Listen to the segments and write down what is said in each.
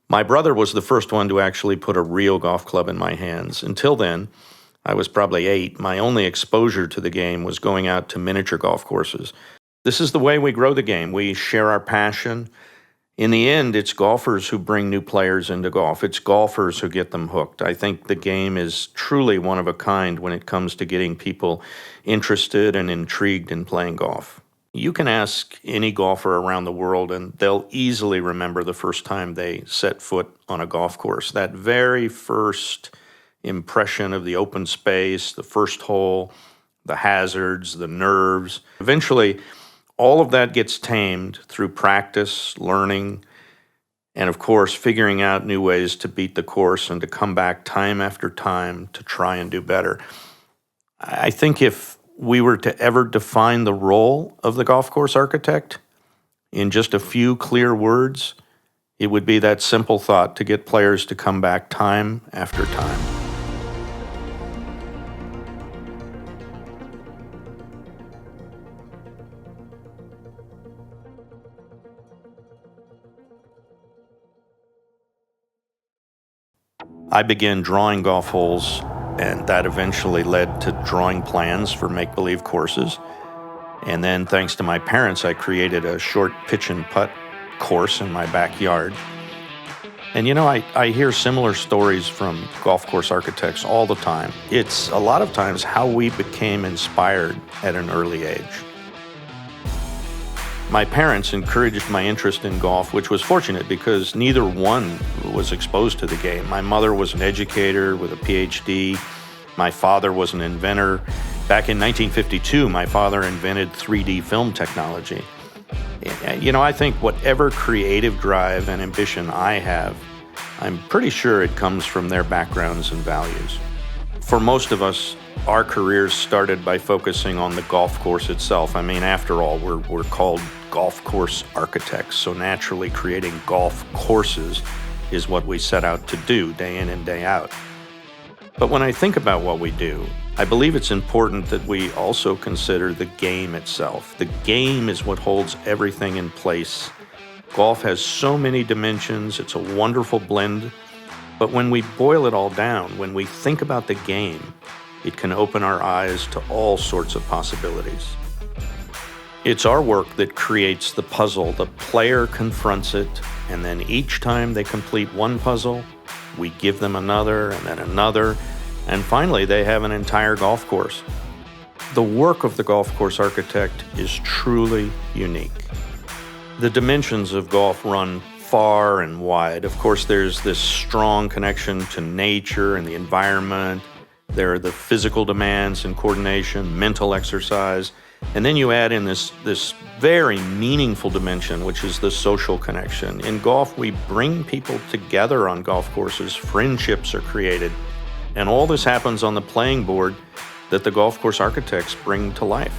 My brother was the first one to actually put a real golf club in my hands. Until then, I was probably 8. My only exposure to the game was going out to miniature golf courses. This is the way we grow the game. We share our passion. In the end, it's golfers who bring new players into golf. It's golfers who get them hooked. I think the game is truly one of a kind when it comes to getting people interested and intrigued in playing golf. You can ask any golfer around the world, and they'll easily remember the first time they set foot on a golf course. That very first impression of the open space, the first hole, the hazards, the nerves. Eventually, all of that gets tamed through practice, learning, and of course, figuring out new ways to beat the course and to come back time after time to try and do better. I think if we were to ever define the role of the golf course architect in just a few clear words, it would be that simple thought: to get players to come back time after time. I began drawing golf holes, and that eventually led to drawing plans for make-believe courses. And then, thanks to my parents, I created a short pitch and putt course in my backyard. And I hear similar stories from golf course architects all the time. It's a lot of times how we became inspired at an early age. My parents encouraged my interest in golf, which was fortunate because neither one was exposed to the game. My mother was an educator with a PhD. My father was an inventor. Back in 1952, my father invented 3D film technology. I think whatever creative drive and ambition I have, I'm pretty sure it comes from their backgrounds and values. For most of us, our careers started by focusing on the golf course itself. I mean, after all, we're called golf course architects, so naturally creating golf courses is what we set out to do day in and day out. But when I think about what we do, I believe it's important that we also consider the game itself. The game is what holds everything in place. Golf has so many dimensions. It's a wonderful blend. But when we boil it all down, when we think about the game, it can open our eyes to all sorts of possibilities. It's our work that creates the puzzle. The player confronts it, and then each time they complete one puzzle, we give them another and then another, and finally they have an entire golf course. The work of the golf course architect is truly unique. The dimensions of golf run far and wide. Of course, there's this strong connection to nature and the environment. There are the physical demands and coordination, mental exercise, and then you add in this very meaningful dimension, which is the social connection. In golf, we bring people together on golf courses. Friendships are created, and all this happens on the playing board that the golf course architects bring to life.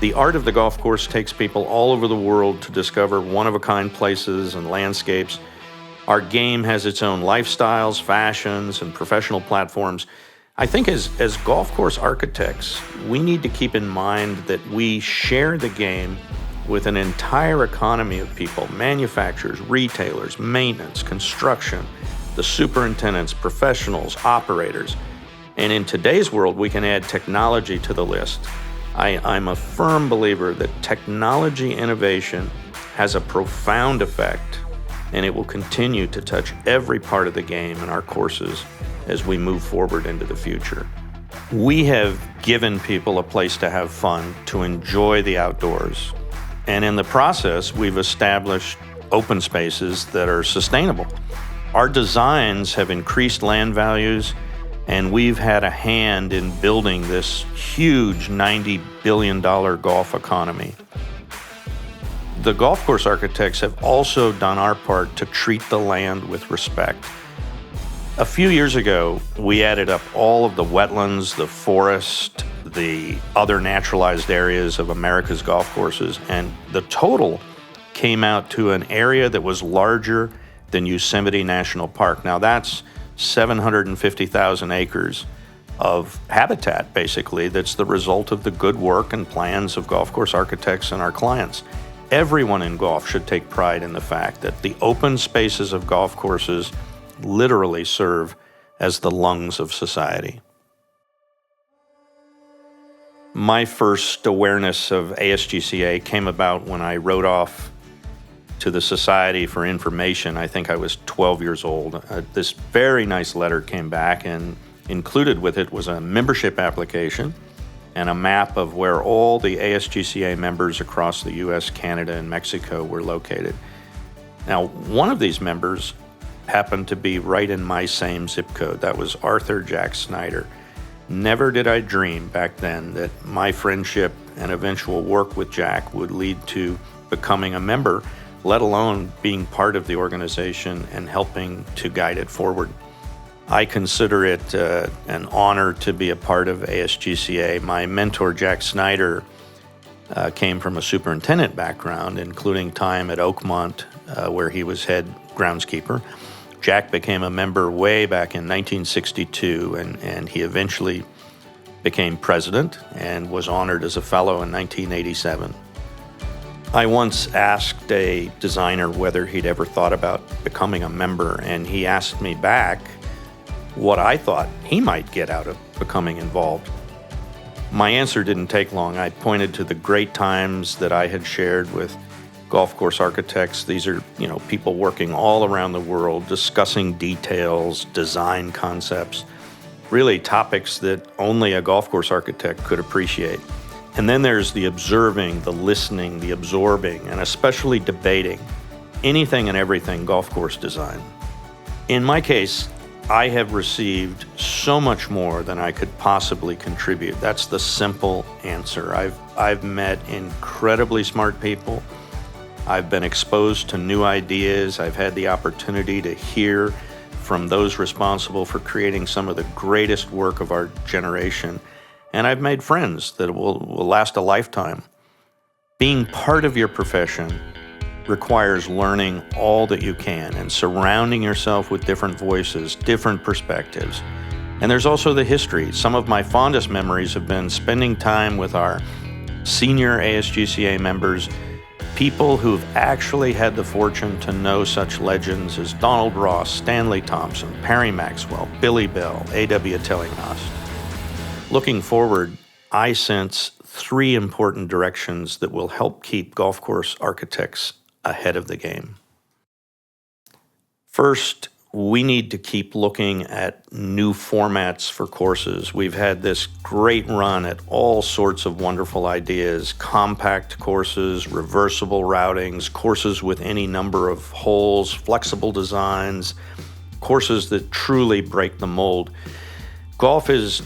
The art of the golf course takes people all over the world to discover one-of-a-kind places and landscapes. Our game has its own lifestyles, fashions, and professional platforms. I think as golf course architects, we need to keep in mind that we share the game with an entire economy of people: manufacturers, retailers, maintenance, construction, the superintendents, professionals, operators. And in today's world, we can add technology to the list. I'm a firm believer that technology innovation has a profound effect, and it will continue to touch every part of the game in our courses as we move forward into the future. We have given people a place to have fun, to enjoy the outdoors. And in the process, we've established open spaces that are sustainable. Our designs have increased land values, and we've had a hand in building this huge $90 billion golf economy. The golf course architects have also done our part to treat the land with respect. A few years ago, we added up all of the wetlands, the forest, the other naturalized areas of America's golf courses, and the total came out to an area that was larger than Yosemite National Park. Now that's 750,000 acres of habitat, basically, that's the result of the good work and plans of golf course architects and our clients. Everyone in golf should take pride in the fact that the open spaces of golf courses literally serve as the lungs of society. My first awareness of ASGCA came about when I wrote off to the Society for Information. I think I was 12 years old. This very nice letter came back, and included with it was a membership application and a map of where all the ASGCA members across the US, Canada, and Mexico were located. Now, one of these members happened to be right in my same zip code. That was Arthur Jack Snyder. Never did I dream back then that my friendship and eventual work with Jack would lead to becoming a member, let alone being part of the organization and helping to guide it forward. I consider it an honor to be a part of ASGCA. My mentor, Jack Snyder, came from a superintendent background, including time at Oakmont, where he was head groundskeeper. Jack became a member way back in 1962, and he eventually became president and was honored as a fellow in 1987. I once asked a designer whether he'd ever thought about becoming a member, and he asked me back what I thought he might get out of becoming involved. My answer didn't take long. I pointed to the great times that I had shared with golf course architects. These are, people working all around the world, discussing details, design concepts, really topics that only a golf course architect could appreciate. And then there's the observing, the listening, the absorbing, and especially debating anything and everything golf course design. In my case, I have received so much more than I could possibly contribute. That's the simple answer. I've met incredibly smart people. I've been exposed to new ideas. I've had the opportunity to hear from those responsible for creating some of the greatest work of our generation. And I've made friends that will last a lifetime. Being part of your profession requires learning all that you can and surrounding yourself with different voices, different perspectives. And there's also the history. Some of my fondest memories have been spending time with our senior ASGCA members, people who've actually had the fortune to know such legends as Donald Ross, Stanley Thompson, Perry Maxwell, Billy Bell, A.W. Tillinghast. Looking forward, I sense three important directions that will help keep golf course architects ahead of the game. First, we need to keep looking at new formats for courses. We've had this great run at all sorts of wonderful ideas: compact courses, reversible routings, courses with any number of holes, flexible designs, courses that truly break the mold. Golf is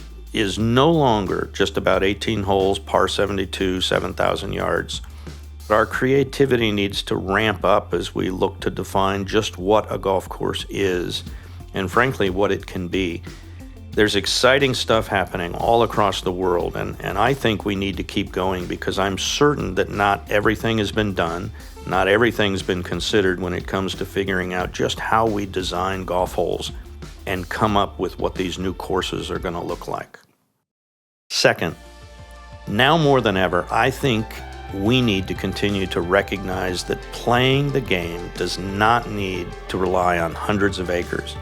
no longer just about 18 holes, par 72, 7,000 yards. But our creativity needs to ramp up as we look to define just what a golf course is, and frankly, what it can be. There's exciting stuff happening all across the world, and I think we need to keep going, because I'm certain that not everything has been done, not everything's been considered when it comes to figuring out just how we design golf holes and come up with what these new courses are going to look like. Second, now more than ever, I think we need to continue to recognize that playing the game does not need to rely on hundreds of acres.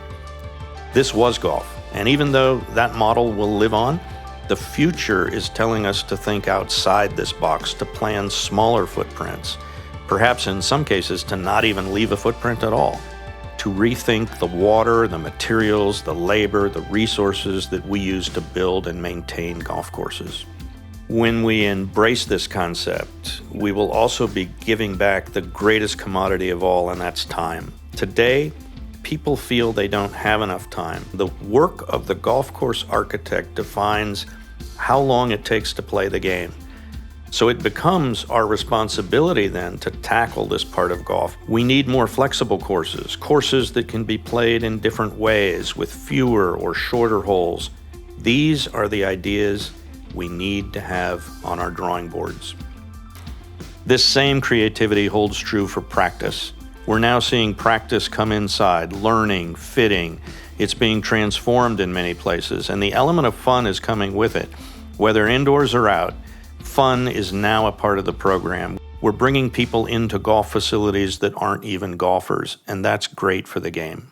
This was golf, and even though that model will live on, the future is telling us to think outside this box, to plan smaller footprints, perhaps in some cases to not even leave a footprint at all, to rethink the water, the materials, the labor, the resources that we use to build and maintain golf courses. When we embrace this concept, we will also be giving back the greatest commodity of all, and that's time. Today, people feel they don't have enough time. The work of the golf course architect defines how long it takes to play the game. So it becomes our responsibility then to tackle this part of golf. We need more flexible courses, courses that can be played in different ways with fewer or shorter holes. These are the ideas we need to have on our drawing boards. This same creativity holds true for practice. We're now seeing practice come inside, learning, fitting. It's being transformed in many places, and the element of fun is coming with it. Whether indoors or out, fun is now a part of the program. We're bringing people into golf facilities that aren't even golfers, and that's great for the game.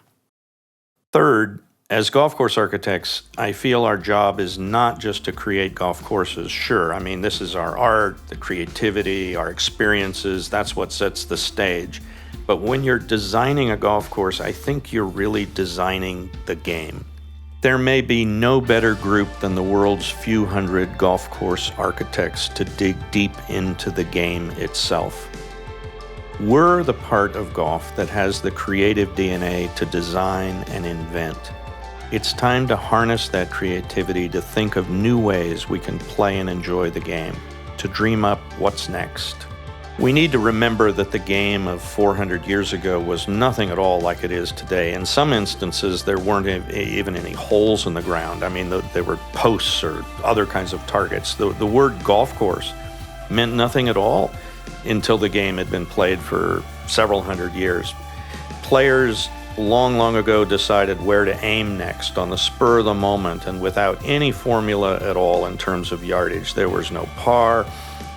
Third, as golf course architects, I feel our job is not just to create golf courses. Sure, I mean, this is our art, the creativity, our experiences, that's what sets the stage. But when you're designing a golf course, I think you're really designing the game. There may be no better group than the world's few hundred golf course architects to dig deep into the game itself. We're the part of golf that has the creative DNA to design and invent. It's time to harness that creativity to think of new ways we can play and enjoy the game, to dream up what's next. We need to remember that the game of 400 years ago was nothing at all like it is today. In some instances, there weren't even any holes in the ground. I mean, there were posts or other kinds of targets. The word golf course meant nothing at all until the game had been played for several hundred years. Players long, long ago decided where to aim next on the spur of the moment and without any formula at all in terms of yardage. There was no par.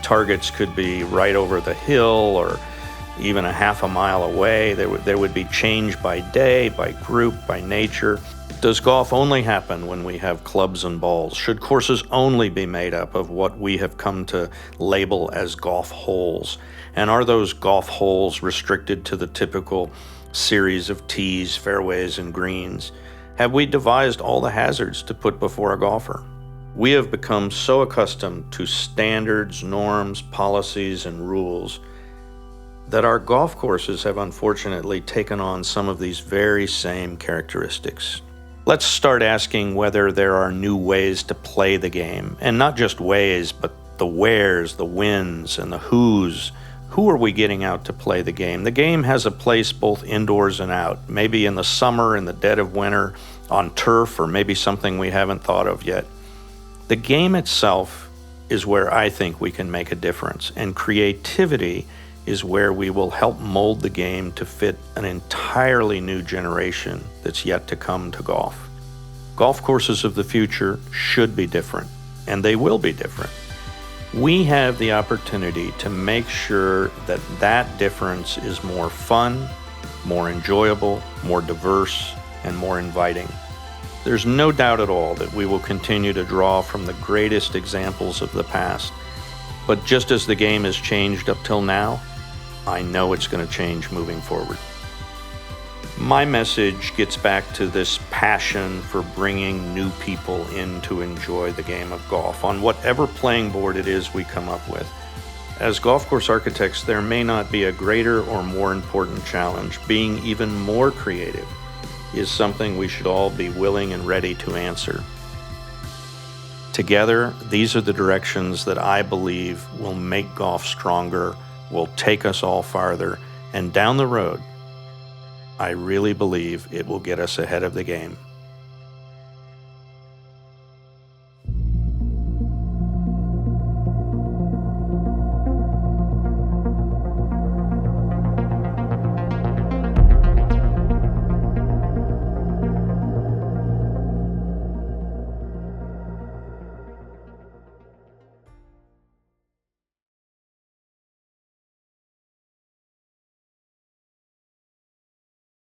Targets could be right over the hill or even a half a mile away. There would be change by day, by group, by nature. Does golf only happen when we have clubs and balls? Should courses only be made up of what we have come to label as golf holes? And are those golf holes restricted to the typical series of tees, fairways, and greens? Have we devised all the hazards to put before a golfer? We have become so accustomed to standards, norms, policies, and rules that our golf courses have unfortunately taken on some of these very same characteristics. Let's start asking whether there are new ways to play the game, and not just ways, but the wheres, the whens, and the whos. Who are we getting out to play the game? The game has a place both indoors and out, maybe in the summer, in the dead of winter, on turf, or maybe something we haven't thought of yet. The game itself is where I think we can make a difference, and creativity is where we will help mold the game to fit an entirely new generation that's yet to come to golf. Golf courses of the future should be different, and they will be different. We have the opportunity to make sure that that difference is more fun, more enjoyable, more diverse, and more inviting. There's no doubt at all that we will continue to draw from the greatest examples of the past. But just as the game has changed up till now, I know it's going to change moving forward. My message gets back to this passion for bringing new people in to enjoy the game of golf on whatever playing board it is we come up with. As golf course architects, there may not be a greater or more important challenge. Being even more creative is something we should all be willing and ready to answer. Together, these are the directions that I believe will make golf stronger, will take us all farther, and down the road, I really believe it will get us ahead of the game.